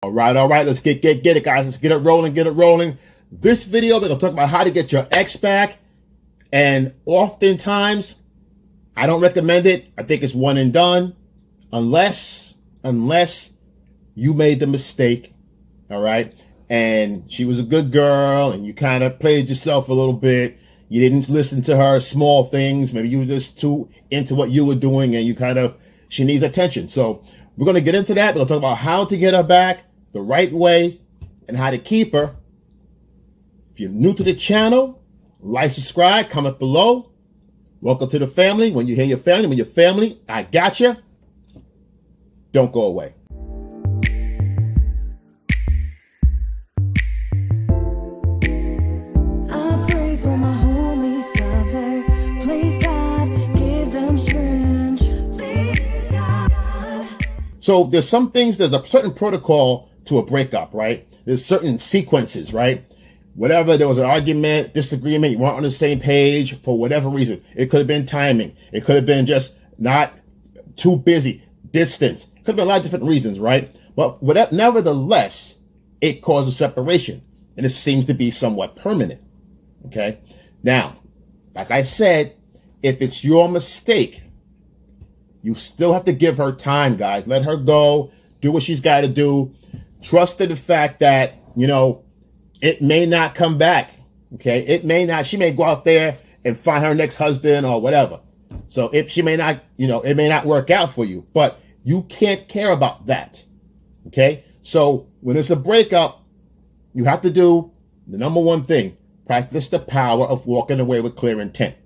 All right. Let's get it, guys. Let's get it rolling. This video, we're going to talk about how to get your ex back. And oftentimes, I don't recommend it. I think it's one and done. Unless you made the mistake, all right? And she was a good girl, and you kind of played yourself a little bit. You didn't listen to her small things. Maybe you were just too into what you were doing, and she needs attention. So we're going to get into that. We're going to talk about how to get her back the right way and how to keep her. If you're new to the channel, like, subscribe, comment below. Welcome to the family. When you hear your family, I got you. Don't go away. I pray for my homies out there. Please God, give them strength. Please God. So there's a certain protocol to a breakup, right? There's certain sequences, right? Whatever, there was an argument, disagreement, you weren't on the same page for whatever reason. It could have been timing. It could have been just not too busy, distance. It could have been a lot of different reasons, right? But nevertheless, it caused a separation. And it seems to be somewhat permanent, okay? Now, like I said, if it's your mistake, you still have to give her time, guys. Let her go, do what she's got to do. Trust in the fact that, it may not come back, okay? It may not. She may go out there and find her next husband or whatever. So she may not, it may not work out for you, but you can't care about that, okay? So when it's a breakup, you have to do the number one thing, practice the power of walking away with clear intent.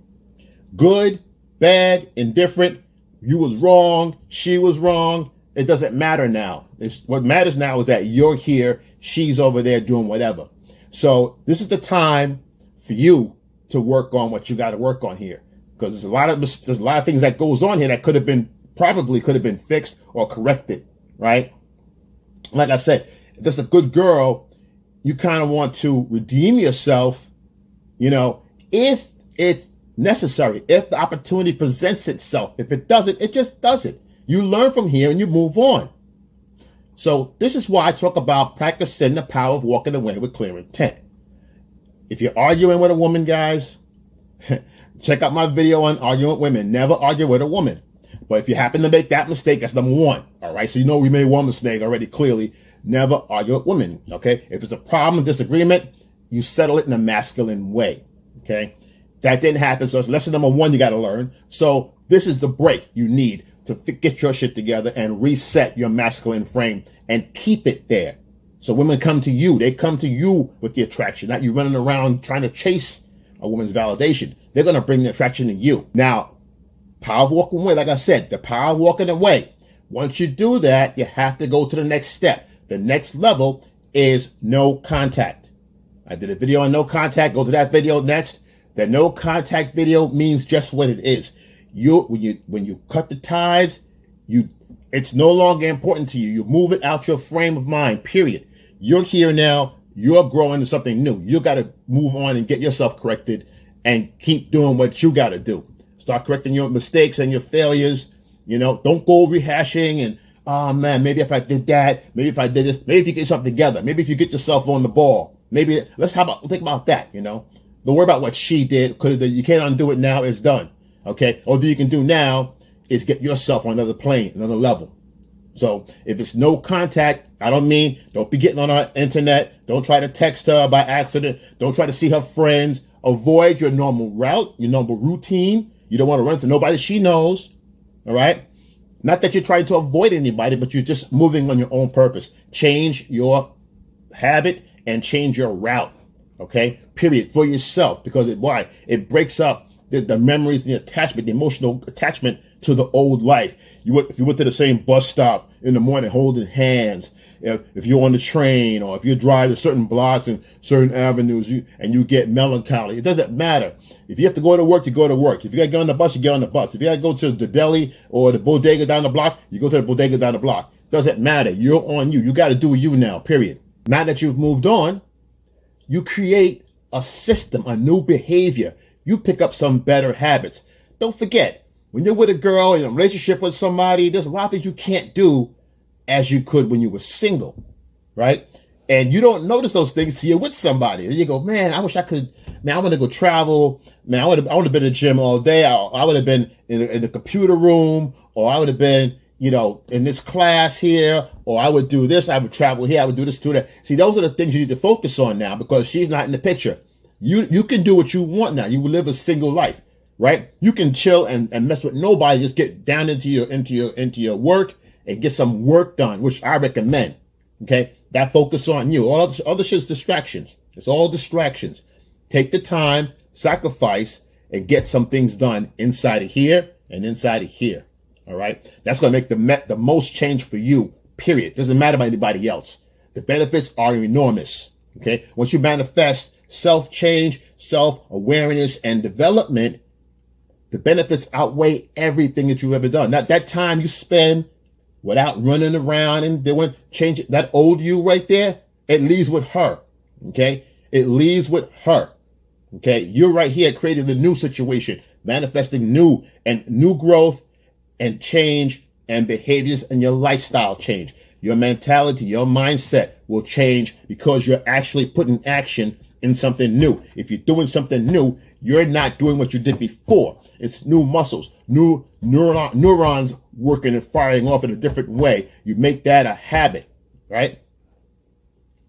Good, bad, indifferent, you was wrong, she was wrong, it doesn't matter now. What matters now is that you're here, she's over there doing whatever. So this is the time for you to work on what you got to work on here, because there's a lot of things that goes on here that probably could have been fixed or corrected, right? Like I said, if that's a good girl, you kind of want to redeem yourself, if it's necessary, if the opportunity presents itself. If it doesn't, it just doesn't. You learn from here and you move on. So this is why I talk about practicing the power of walking away with clear intent. If you're arguing with a woman, guys, check out my video on arguing with women. Never argue with a woman. But if you happen to make that mistake, that's number one. All right. So we made one mistake already clearly. Never argue with women. Okay. If it's a problem, disagreement, you settle it in a masculine way. Okay. That didn't happen. So it's lesson number one you got to learn. So this is the break you need to get your shit together and reset your masculine frame and keep it there. So women come to you. They come to you with the attraction, not you running around trying to chase a woman's validation. They're going to bring the attraction to you. Now, power of walking away, like I said, the power of walking away. Once you do that, you have to go to the next step. The next level is no contact. I did a video on no contact. Go to that video next. The no contact video means just what it is. When you cut the ties, it's no longer important to you. You move it out your frame of mind, period. You're here now. You're growing to something new. You got to move on and get yourself corrected and keep doing what you got to do. Start correcting your mistakes and your failures. Don't go rehashing and, oh man, maybe if I did that, maybe if I did this, maybe if you get something together, maybe if you get yourself on the ball, maybe think about that, Don't worry about what she did. You can't undo it now. It's done. Okay. All you can do now is get yourself on another plane, another level. So if it's no contact, don't be getting on our internet. Don't try to text her by accident. Don't try to see her friends. Avoid your normal route, your normal routine. You don't want to run into nobody she knows. All right. Not that you're trying to avoid anybody, but you're just moving on your own purpose. Change your habit and change your route. Okay. Period. For yourself. Because it breaks up the memories, the attachment, the emotional attachment to the old life. If you went to the same bus stop in the morning holding hands, if you're on the train or if you drive to certain blocks and certain avenues and you get melancholy, it doesn't matter. If you have to go to work, you go to work. If you got to get on the bus, you get on the bus. If you got to go to the deli or the bodega down the block, you go to the bodega down the block. Doesn't matter. You're on you. You got to do you now, period. Now that you've moved on, you create a system, a new behavior. You pick up some better habits. Don't forget, when you're with a girl, in a relationship with somebody, there's a lot of things you can't do as you could when you were single. right? And you don't notice those things till you're with somebody. And you go, man, I wish I could, man, I want to go travel. Man, I would have been in the gym all day. I would have been in the computer room, or I would have been, in this class here, or I would do this. I would travel here. I would do this, do that. See, those are the things you need to focus on now, because she's not in the picture. You can do what you want now. You will live a single life, right? You can chill and mess with nobody. Just get down into your work and get some work done, which I recommend. Okay, that focus on you. All other shit's distractions. It's all distractions. Take the time, sacrifice, and get some things done inside of here and inside of here. All right, that's going to make the most change for you. Period. Doesn't matter about anybody else. The benefits are enormous. Okay, once you manifest self-change, self-awareness, and development, the benefits outweigh everything that you've ever done. That time you spend without running around and doing change, that old you right there, it leaves with her. Okay, it leaves with her. Okay, you're right here creating the new situation, manifesting new growth and change and behaviors, and your lifestyle change. Your mentality, your mindset will change because you're actually putting action in something new. If you're doing something new, you're not doing what you did before. It's new muscles, new neurons working and firing off in a different way. You make that a habit, right?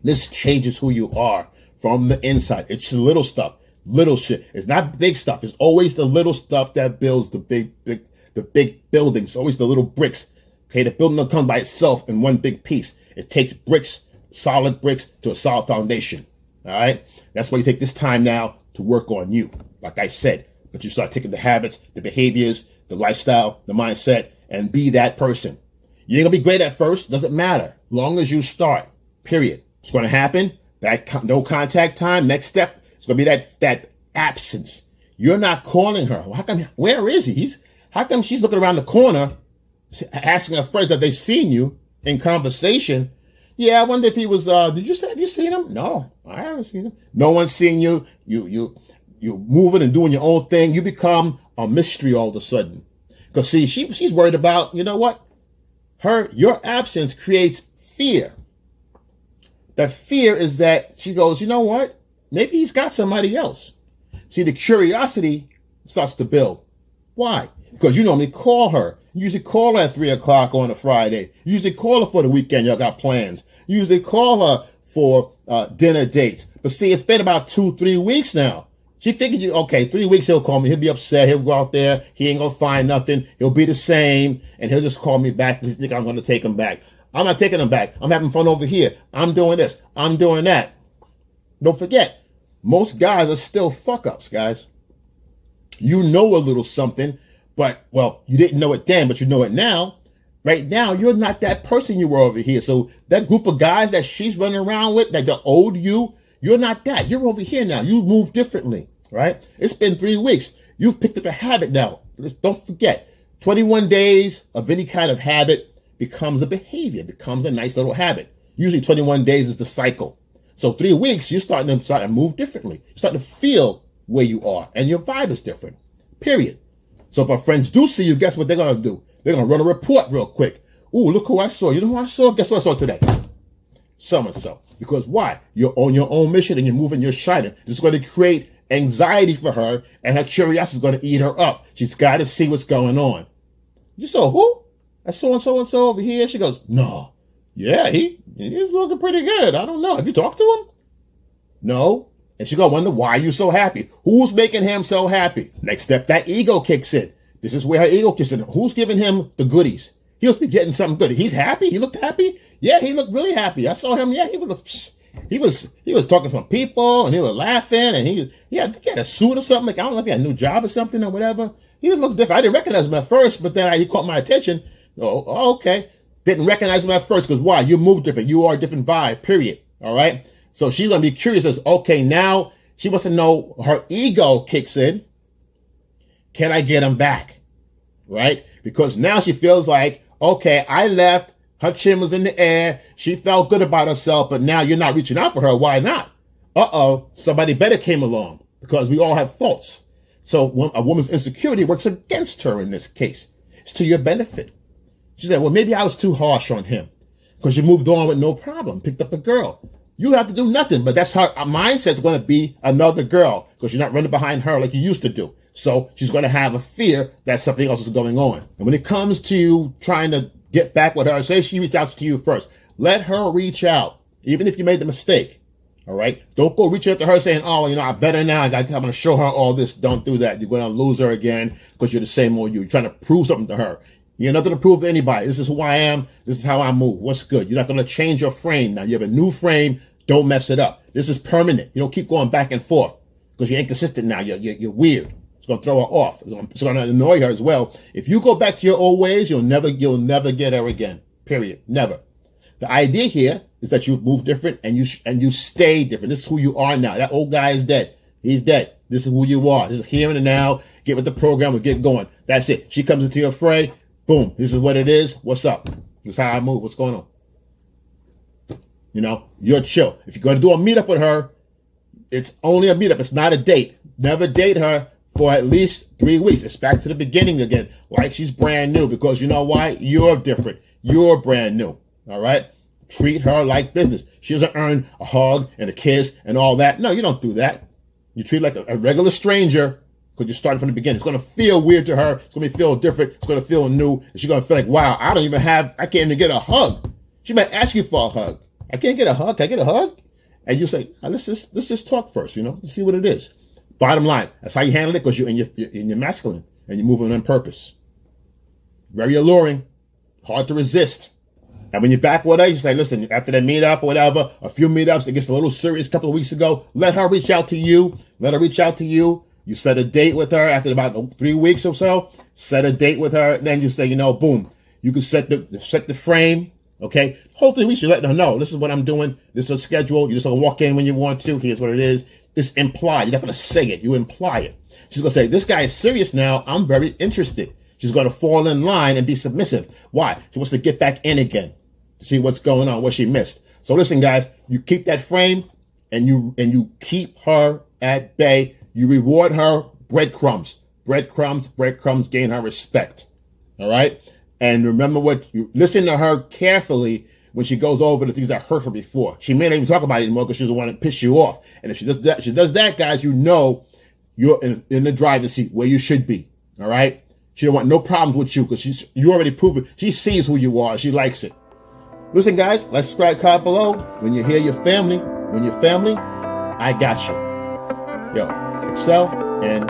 This changes who you are from the inside. It's the little stuff, little shit. It's not big stuff. It's always the little stuff that builds the big buildings. Always the little bricks. Okay, the building don't come by itself in one big piece. It takes bricks, solid bricks, to a solid foundation. All right? That's why you take this time now to work on you, like I said. But you start taking the habits, the behaviors, the lifestyle, the mindset, and be that person. You ain't gonna be great at first. Doesn't matter. Long as you start. Period. What's gonna happen? That no contact time. Next step is gonna be that absence. You're not calling her. How come? Where is he? How come she's looking around the corner, asking her friends that they've seen you in conversation? Yeah, I wonder if he was, have you seen him? No, I haven't seen him. No one's seen you. You're moving and doing your own thing. You become a mystery all of a sudden. Because see, she's worried about, you know what? Your absence creates fear. The fear is that she goes, you know what? Maybe he's got somebody else. See, the curiosity starts to build. Why? Because you normally call her. You usually call her at 3 o'clock on a Friday. You usually call her for the weekend. Y'all got plans. You usually call her for dinner dates. But see, it's been about 2-3 weeks now. She figured, okay, 3 weeks he'll call me. He'll be upset. He'll go out there. He ain't going to find nothing. He'll be the same. And he'll just call me back because he think I'm going to take him back. I'm not taking him back. I'm having fun over here. I'm doing this. I'm doing that. Don't forget, most guys are still fuck-ups, guys. You know a little something. But, well, you didn't know it then, but you know it now. Right now, you're not that person you were over here. So that group of guys that she's running around with, like the old you're not that. You're over here now. You move differently, right? It's been 3 weeks. You've picked up a habit now. Don't forget, 21 days of any kind of habit becomes a behavior, becomes a nice little habit. Usually 21 days is the cycle. So 3 weeks, you're starting to move differently. You're starting to feel where you are, and your vibe is different, period. So if our friends do see you, guess what they're going to do? They're going to run a report real quick. Ooh, look who I saw. You know who I saw? Guess what I saw today? So-and-so. Because why? You're on your own mission and you're moving, you're shining. It's going to create anxiety for her, and her curiosity is going to eat her up. She's got to see what's going on. You saw who? I saw so-and-so over here. She goes, no. Yeah, he's looking pretty good. I don't know. Have you talked to him? No. And she's going to wonder, why are you so happy? Who's making him so happy? Next step, that ego kicks in. This is where her ego kicks in. Who's giving him the goodies? He must be getting something good. He's happy? He looked happy? Yeah, he looked really happy. I saw him. Yeah, he was talking to some people, and he was laughing, and he had a suit or something. Like, I don't know if he had a new job or something or whatever. He just looked different. I didn't recognize him at first, but then he caught my attention. Oh, okay. Didn't recognize him at first because why? You move different. You are a different vibe, period. All right? So she's going to be curious as, okay, now she wants to know, her ego kicks in. Can I get him back? Right? Because now she feels like, okay, I left. Her chin was in the air. She felt good about herself, but now you're not reaching out for her. Why not? Somebody better came along, because we all have faults. So a woman's insecurity works against her in this case. It's to your benefit. She said, well, maybe I was too harsh on him. because you moved on with no problem, picked up a girl. You have to do nothing, but that's her mindset's going to be another girl because you're not running behind her like you used to do. So she's going to have a fear that something else is going on. And when it comes to trying to get back with her, say she reached out to you first. Let her reach out, even if you made the mistake. All right? Don't go reach out to her saying, oh, I'm better now. I'm going to show her all this. Don't do that. You're going to lose her again because you're the same old you. You're trying to prove something to her. You have nothing to prove to anybody. This is who I am. This is how I move. What's good? You're not going to change your frame. Now, you have a new frame. Don't mess it up. This is permanent. You don't keep going back and forth because you're inconsistent now. You're weird. It's going to throw her off. It's going to annoy her as well. If you go back to your old ways, you'll never get her again. Period. Never. The idea here is that you move different and you stay different. This is who you are now. That old guy is dead. He's dead. This is who you are. This is here and now. Get with the program and get going. That's it. She comes into your fray. Boom. This is what it is. What's up? This is how I move. What's going on? You're chill. If you're going to do a meetup with her, it's only a meetup. It's not a date. Never date her for at least 3 weeks. It's back to the beginning again, like she's brand new, because you know why? You're different. You're brand new. All right? Treat her like business. She doesn't earn a hug and a kiss and all that. No, you don't do that. You treat her like a regular stranger because you're starting from the beginning. It's going to feel weird to her. It's going to feel different. It's going to feel new. And she's going to feel like, wow, I can't even get a hug. She might ask you for a hug. I can't get a hug. Can I get a hug? And you say, let's just talk first, let's see what it is. Bottom line, that's how you handle it because you're in your masculine and you're moving on purpose. Very alluring, hard to resist. And when you're back with her, you say, listen, after that meetup or whatever, a few meetups, it gets a little serious a couple of weeks ago, let her reach out to you. You set a date with her after about 3 weeks or so. Set a date with her. Then you say, boom, you can set the frame. Okay, whole 3 weeks, you're letting her know, this is what I'm doing. This is a schedule. You just don't walk in when you want to. Here's what it is. It's implied. You're not going to say it. You imply it. She's going to say, this guy is serious now. I'm very interested. She's going to fall in line and be submissive. Why? She wants to get back in again, see what's going on, what she missed. So listen, guys, you keep that frame and you keep her at bay. You reward her breadcrumbs, gain her respect. All right? And remember listen to her carefully when she goes over the things that hurt her before. She may not even talk about it anymore because she doesn't want to piss you off. And if she does that, guys, you're in the driving seat where you should be. All right? She don't want no problems with you because you already proved it. She sees who you are. She likes it. Listen, guys, let's subscribe, comment below. When you hear your family, I got you. Yo, excel and